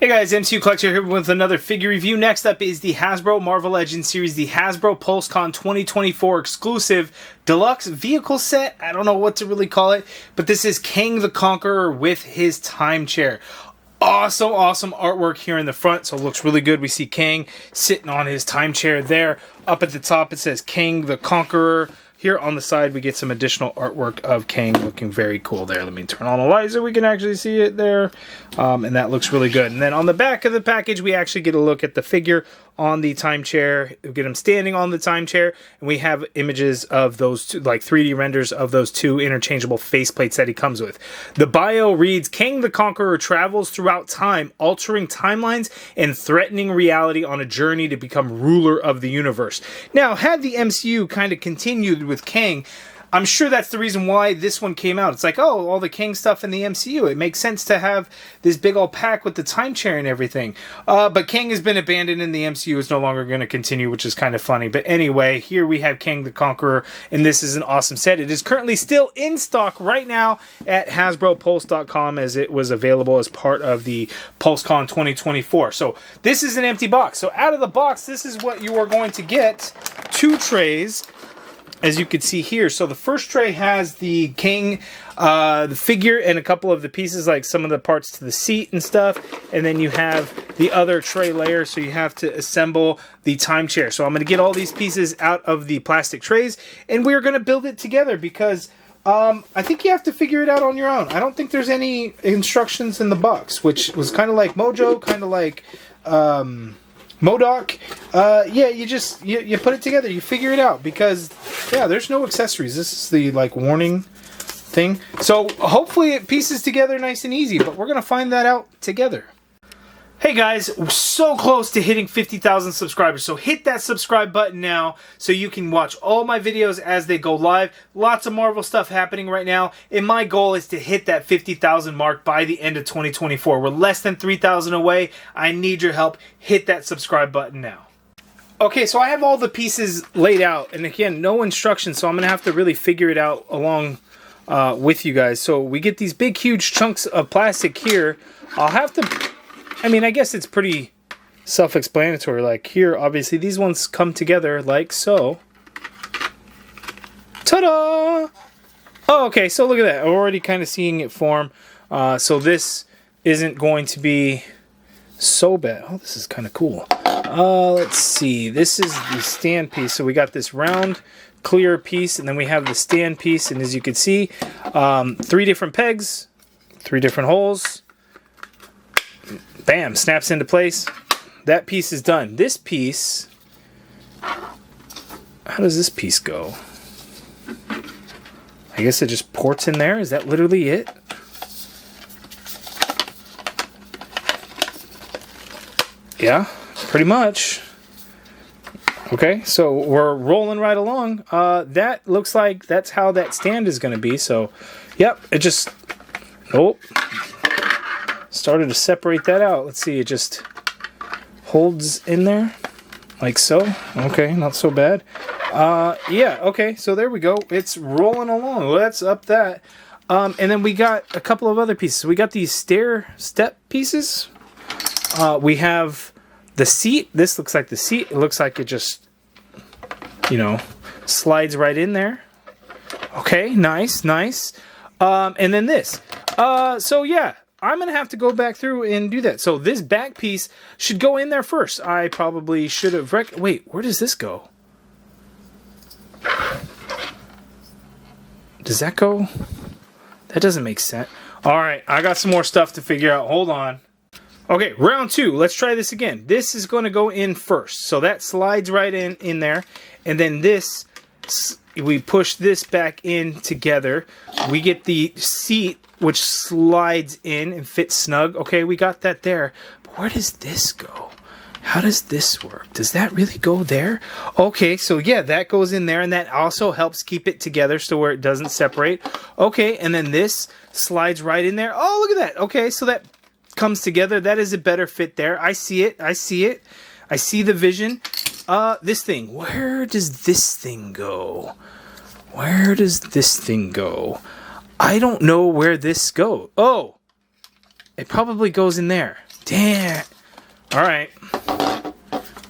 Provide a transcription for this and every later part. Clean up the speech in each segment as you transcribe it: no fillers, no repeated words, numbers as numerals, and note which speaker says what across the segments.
Speaker 1: Hey guys, MCU Collector here with another figure review. Next up is the Hasbro Marvel Legends series, the Hasbro PulseCon 2024 exclusive deluxe vehicle set. I don't know what to really call it, but this is Kang the Conqueror with his time chair. Awesome artwork here in the front, so it looks really good. We see Kang sitting on his time chair there. Up at the top it says Kang the Conqueror. Here on the side, we get some additional artwork of Kang looking very cool there. Let me turn on the light so we can actually see it there. And that looks really good. And then on the back of the package, we actually get a look at the figure on the time chair. We get him standing on the time chair. And we have images of those two, like 3D renders of those two interchangeable faceplates that he comes with. The bio reads, Kang the Conqueror travels throughout time, altering timelines and threatening reality on a journey to become ruler of the universe. Now, had the MCU kind of continued with Kang, I'm sure that's the reason why this one came out. It's like, oh, all the Kang stuff in the MCU. It makes sense to have this big old pack with the time chair and everything. But Kang has been abandoned in the MCU. It's no longer going to continue, which is kind of funny. But anyway, here we have Kang the Conqueror, and this is an awesome set. It is currently still in stock right now at HasbroPulse.com as it was available as part of the PulseCon 2024. So this is an empty box. So out of the box, this is what you are going to get. 2 trays, as you can see here. So the first tray has the Kang, the figure, and a couple of the pieces, like some of the parts to the seat and stuff. And then you have the other tray layer, so you have to assemble the time chair. So I'm going to get all these pieces out of the plastic trays, and we're going to build it together because I think you have to figure it out on your own. I don't think there's any instructions in the box, which was kind of like Mojo, kind of like MODOK. Yeah, you put it together, you figure it out, because yeah, there's no accessories. This is the like warning thing. So hopefully it pieces together nice and easy, but we're gonna find that out together. Hey guys, we're so close to hitting 50,000 subscribers, so hit that subscribe button now so you can watch all my videos as they go live. Lots of Marvel stuff happening right now, and my goal is to hit that 50,000 mark by the end of 2024. We're less than 3,000 away. I need your help. Hit that subscribe button now. Okay, so I have all the pieces laid out, and again, no instructions, so I'm going to have to really figure it out along with you guys. So we get these big, huge chunks of plastic here. I'll have to... I mean, I guess it's pretty self-explanatory. Like here, obviously, these ones come together like so. Ta-da! Oh, okay, so look at that. I'm already kind of seeing it form. So this isn't going to be so bad. Oh, this is kind of cool. Let's see. This is the stand piece. So we got this round, clear piece, and then we have the stand piece. And as you can see, 3 different pegs, 3 different holes. Bam, snaps into place. That piece is done. This piece, how does this piece go? I guess it just ports in there. Is that literally it? Yeah, pretty much. Okay, so we're rolling right along. That looks like that's how that stand is going to be. So, yep, it just, nope. Started to separate that out. Let's see, it just holds in there like so. Okay, not so bad. Yeah, okay, so there we go. It's rolling along. Let's up that. And then we got a couple of other pieces. We got these step pieces. We have the seat. This looks like the seat. It looks like it just, you know, slides right in there. Okay, nice. And then this. So yeah, I'm going to have to go back through and do that. So this back piece should go in there first. I probably should have... Wait, where does this go? Does that go? That doesn't make sense. All right, I got some more stuff to figure out. Hold on. Okay, round 2. Let's try this again. This is going to go in first. So that slides right in there. And then this, we push this back in together. We get the seat, which slides in and fits snug. Okay, we got that there. But where does this go? How does this work? Does that really go there? Okay, so yeah, that goes in there, and that also helps keep it together so where it doesn't separate. Okay, and then this slides right in there. Oh, look at that. Okay, so that comes together. That is a better fit there. I see it. I see the vision. This thing. Where does this thing go? Where does this thing go? I don't know where this goes. Oh, it probably goes in there. Damn. All right.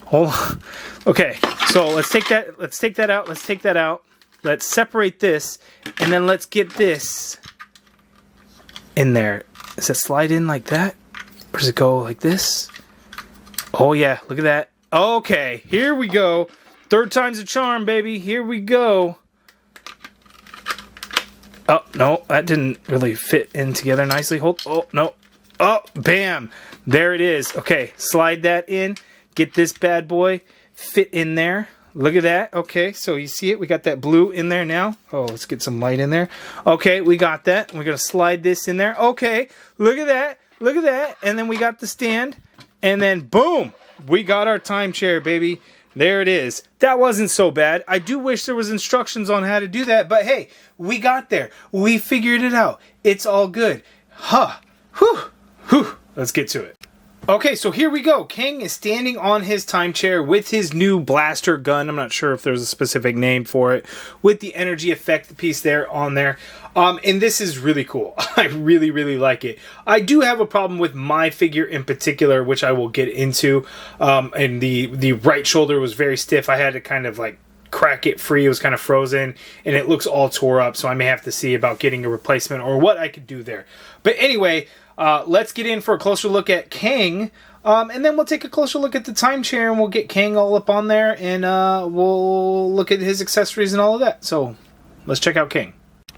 Speaker 1: Hold on. Okay, so let's take that. Let's take that out. Let's take that out. Let's separate this, and then let's get this in there. Does it slide in like that, or does it go like this? Oh yeah, look at that. Okay, here we go. Third time's a charm, baby. Here we go. Oh no, that didn't really fit in together nicely. Hold. Oh no. Oh, bam. There it is. Okay, slide that in. Get this bad boy fit in there. Look at that. Okay, so you see it? We got that blue in there now. Oh, let's get some light in there. Okay, we got that. We're going to slide this in there. Okay, look at that. Look at that. And then we got the stand. And then, boom, we got our time chair, baby. There it is. That wasn't so bad. I do wish there was instructions on how to do that. But, hey, we got there. We figured it out. It's all good. Huh. Whew. Whew. Let's get to it. Okay, so here we go. Kang is standing on his time chair with his new blaster gun. I'm not sure if there's a specific name for it. With the energy effect piece there on there. And this is really cool. I really, really like it. I do have a problem with my figure in particular, which I will get into. And the right shoulder was very stiff. I had to kind of like crack it free. It was kind of frozen and it looks all tore up. So I may have to see about getting a replacement or what I could do there. But anyway, let's get in for a closer look at Kang, and then we'll take a closer look at the time chair, and we'll get Kang all up on there, and we'll look at his accessories and all of that. So let's check out Kang.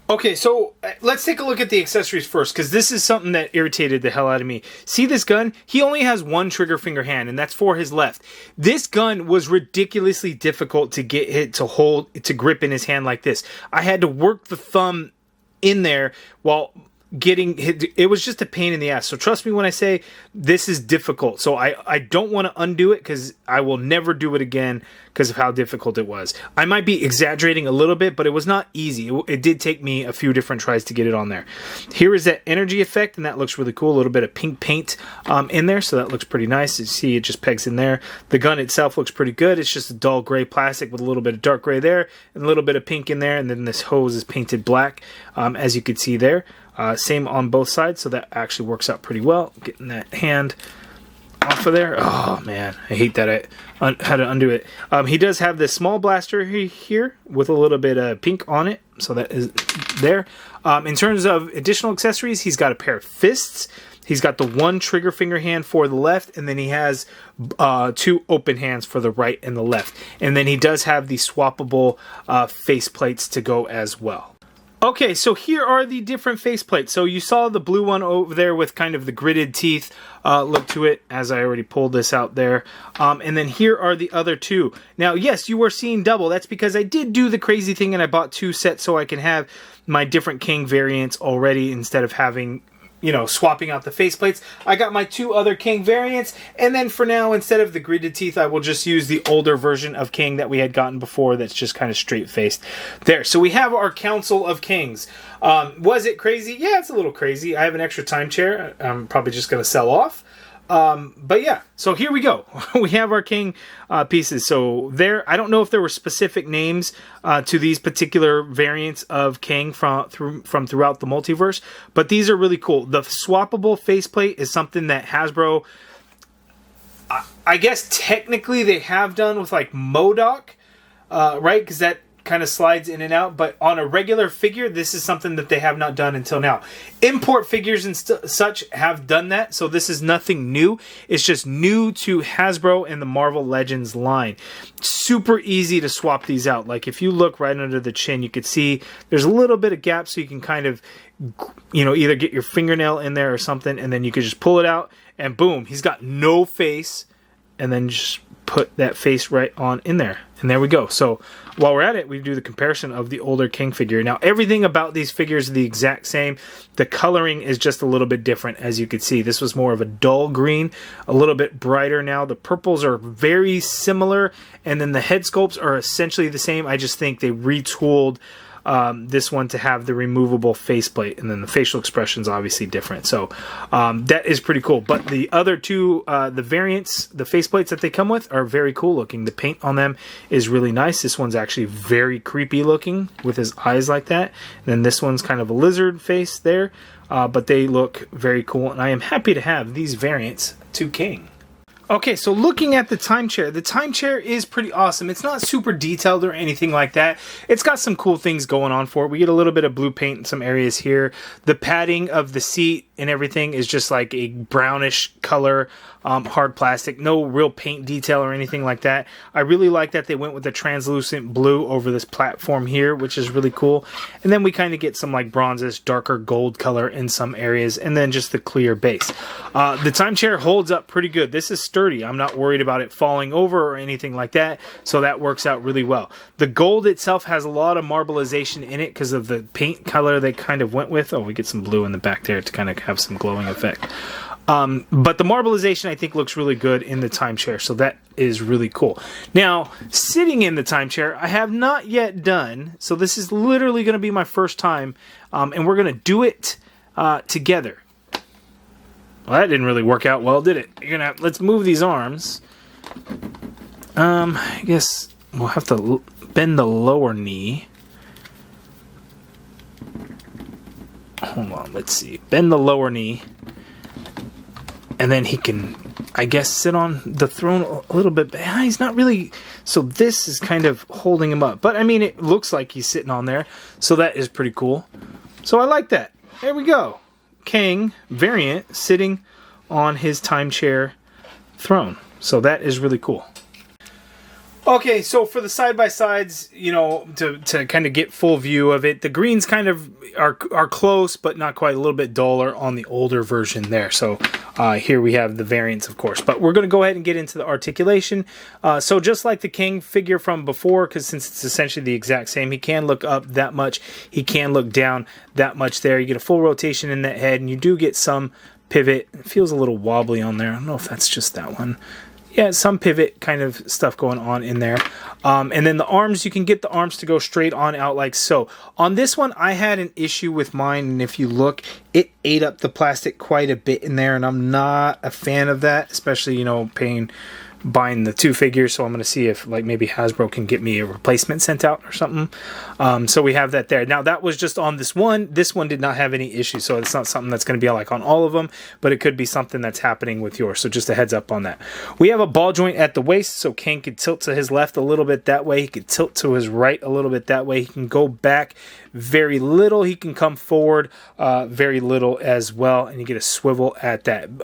Speaker 1: Okay, so let's take a look at the accessories first, because this is something that irritated the hell out of me. See this gun? He only has one trigger finger hand, and that's for his left. This gun was ridiculously difficult to get it to hold, to grip in his hand like this. I had to work the thumb in there while getting hit. It was just a pain in the ass. So trust me when I say this is difficult. So I don't want to undo it because I will never do it again because of how difficult it was. I might be exaggerating a little bit, but it was not easy. It did take me a few different tries to get it on there. Here is that energy effect, and that looks really cool. A little bit of pink paint in there, so that looks pretty nice. You see it just pegs in there. The gun itself looks pretty good. It's just a dull gray plastic with a little bit of dark gray there and a little bit of pink in there, and then this hose is painted black, as you can see there. Same on both sides, so that actually works out pretty well. Getting that hand off of there. Oh man, I hate that I had to undo it. He does have this small blaster here with a little bit of pink on it, so that is there. In terms of additional accessories, he's got a pair of fists. He's got the one trigger finger hand for the left, and then he has two open hands for the right and the left. And then he does have the swappable face plates to go as well. Okay, so here are the different faceplates. So you saw the blue one over there with kind of the gridded teeth look to it, as I already pulled this out there. And then here are the other two. Now, yes, you are seeing double. That's because I did do the crazy thing and I bought two sets so I can have my different Kang variants already instead of having, you know, swapping out the faceplates. I got my two other Kang variants, and then for now, instead of the gridded teeth, I will just use the older version of Kang that we had gotten before that's just kind of straight-faced. There, so we have our Council of Kangs. Was it crazy? Yeah, it's a little crazy. I have an extra time chair I'm probably just going to sell off. But yeah, so here we go. We have our Kang pieces. So there, I don't know if there were specific names to these particular variants of Kang from throughout the multiverse, but these are really cool. The swappable faceplate is something that Hasbro, I guess technically they have done with like MODOK, right? Because that kind of slides in and out, but on a regular figure, this is something that they have not done until now. Import figures and such have done that, so this is nothing new. It's just new to Hasbro and the Marvel Legends line. Super easy to swap these out. Like if you look right under the chin, you could see there's a little bit of gap, so you can kind of, you know, either get your fingernail in there or something, and then you could just pull it out, and boom, he's got no face, and then just put that face right on in there. And there we go. So while we're at it, we do the comparison of the older Kang figure. Now, everything about these figures is the exact same. The coloring is just a little bit different, as you can see. This was more of a dull green, a little bit brighter now. The purples are very similar, and then the head sculpts are essentially the same. I just think they retooled this one to have the removable faceplate, and then the facial expression is obviously different. So that is pretty cool. But the other two, the variants, the faceplates that they come with are very cool looking. The paint on them is really nice. This one's actually very creepy looking with his eyes like that. And then this one's kind of a lizard face there. But they look very cool, and I am happy to have these variants to King. Okay, so looking at the time chair is pretty awesome. It's not super detailed or anything like that. It's got some cool things going on for it. We get a little bit of blue paint in some areas here. The padding of the seat and everything is just like a brownish color, hard plastic. No real paint detail or anything like that. I really like that they went with the translucent blue over this platform here, which is really cool. And then we kind of get some like bronzish, darker gold color in some areas, and then just the clear base. The time chair holds up pretty good. This is sturdy. I'm not worried about it falling over or anything like that, so that works out really well. The gold itself has a lot of marbleization in it because of the paint color they kind of went with. Oh, we get some blue in the back there to kind of have some glowing effect. But the marbleization I think looks really good in the time chair, so that is really cool. Now, sitting in the time chair, I have not yet done, so this is literally going to be my first time, and we're going to do it together. Well, that didn't really work out well, did it? Let's move these arms. I guess we'll have to bend the lower knee. Hold on, let's see. Bend the lower knee. And then he can, I guess, sit on the throne a little bit. He's not really... So this is kind of holding him up. But, I mean, it looks like he's sitting on there. So that is pretty cool. So I like that. There we go. Kang variant sitting on his time chair throne. So that is really cool. Okay, so for the side-by-sides, you know, to kind of get full view of it, the greens kind of are close, but not quite, a little bit duller on the older version there. So here we have the variants, of course. But we're going to go ahead and get into the articulation. So just like the King figure from before, because since it's essentially the exact same, he can look up that much, he can look down that much there. You get a full rotation in that head, and you do get some pivot. It feels a little wobbly on there. I don't know if that's just that one. Yeah, some pivot kind of stuff going on in there. And then the arms, you can get the arms to go straight on out like so. On this one, I had an issue with mine, and if you look, it ate up the plastic quite a bit in there, and I'm not a fan of that, especially, you know, buying the two figures. So I'm going to see if like maybe Hasbro can get me a replacement sent out or something. So we have that there. Now that was just on this one. This one did not have any issues, so it's not something that's going to be like on all of them, but it could be something that's happening with yours. So just a heads up on that. We have a ball joint at the waist, so King could tilt to his left a little bit that way. He could tilt to his right a little bit that way. He can go back very little. He can come forward very little as well, and you get a swivel at that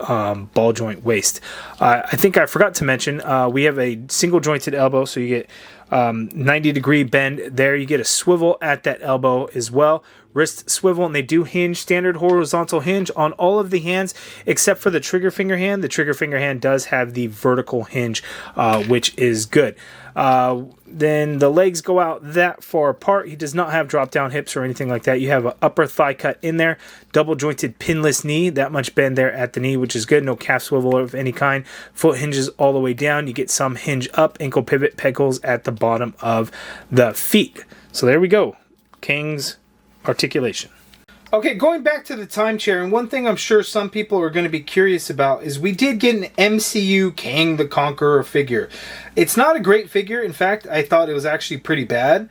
Speaker 1: ball joint waist. I think I forgot to mention we have a single jointed elbow, so you get 90-degree bend there. You get a swivel at that elbow as well. Wrist swivel, and they do hinge, standard horizontal hinge on all of the hands except for the trigger finger hand. The trigger finger hand does have the vertical hinge, which is good. Then the legs go out that far apart. He does not have drop down hips or anything like that. You have an upper thigh cut in there, double jointed pinless knee, that much bend there at the knee, which is good. No calf swivel of any kind. Foot hinges all the way down. You get some hinge up, ankle pivot, peg holes at the bottom of the feet. So there we go. Kang's articulation. Okay, going back to the time chair, and one thing I'm sure some people are going to be curious about is we did get an MCU Kang the Conqueror figure. It's not a great figure. In fact, I thought it was actually pretty bad.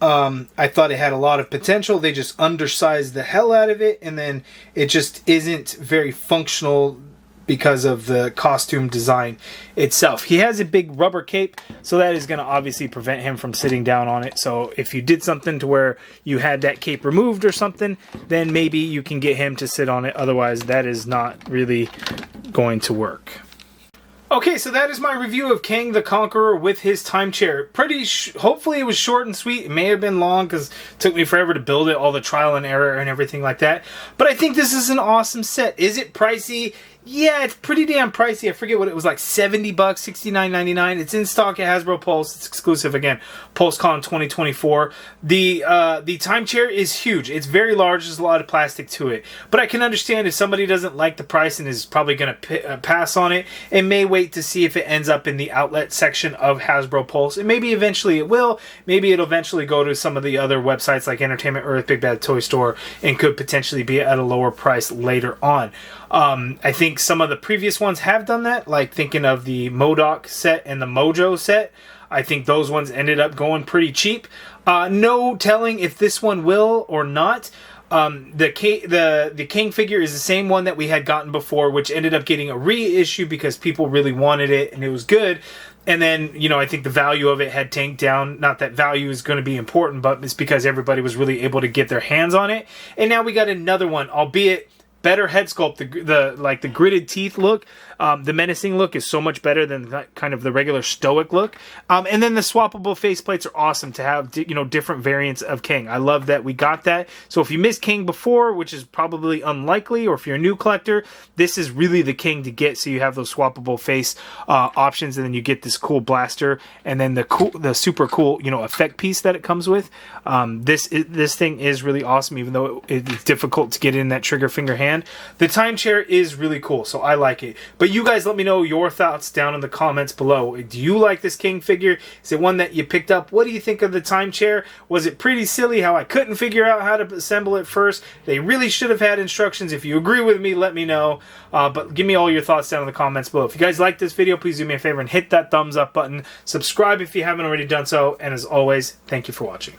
Speaker 1: I thought it had a lot of potential. They just undersized the hell out of it, and then it just isn't very functional because of the costume design itself. He has a big rubber cape, so that is going to obviously prevent him from sitting down on it. So if you did something to where you had that cape removed or something, then maybe you can get him to sit on it. Otherwise, that is not really going to work. Okay, so that is my review of Kang the Conqueror with his time chair. Hopefully it was short and sweet. It may have been long because it took me forever to build it, all the trial and error and everything like that. But I think this is an awesome set. Is it pricey? Yeah, it's pretty damn pricey. I forget what it was, like $70, $69.99. It's in stock at Hasbro Pulse. It's exclusive again, PulseCon 2024. The time chair is huge. It's very large. There's a lot of plastic to it. But I can understand if somebody doesn't like the price and is probably going to pass on it, and may wait to see if it ends up in the outlet section of Hasbro Pulse. And maybe eventually it will. Maybe it'll eventually go to some of the other websites like Entertainment Earth, Big Bad Toy Store, and could potentially be at a lower price later on. I think some of the previous ones have done that, like thinking of the MODOK set and the Mojo set. I think those ones ended up going pretty cheap. No telling if this one will or not. The King figure is the same one that we had gotten before, which ended up getting a reissue because people really wanted it and it was good. And then, you know, I think the value of it had tanked down. Not that value is going to be important, but it's because everybody was really able to get their hands on it. And now we got another one, albeit better head sculpt. The gritted teeth look, the menacing look is so much better than that kind of the regular stoic look. And then the swappable faceplates are awesome to have, you know, different variants of King. I love that we got that. So if you missed King before, which is probably unlikely, or if you're a new collector, this is really the King to get. So you have those swappable face options, and then you get this cool blaster, and then the super cool, you know, effect piece that it comes with. This thing is really awesome, even though it's difficult to get in that trigger finger hand. The time chair is really cool, so I like it. But you guys let me know your thoughts down in the comments below. Do you like this King figure? Is it one that you picked up? What do you think of the time chair? Was it pretty silly how I couldn't figure out how to assemble it first? They really should have had instructions. If you agree with me, let me know. But give me all your thoughts down in the comments below. If you guys like this video, please do me a favor and hit that thumbs up button. Subscribe if you haven't already done so. And as always, thank you for watching.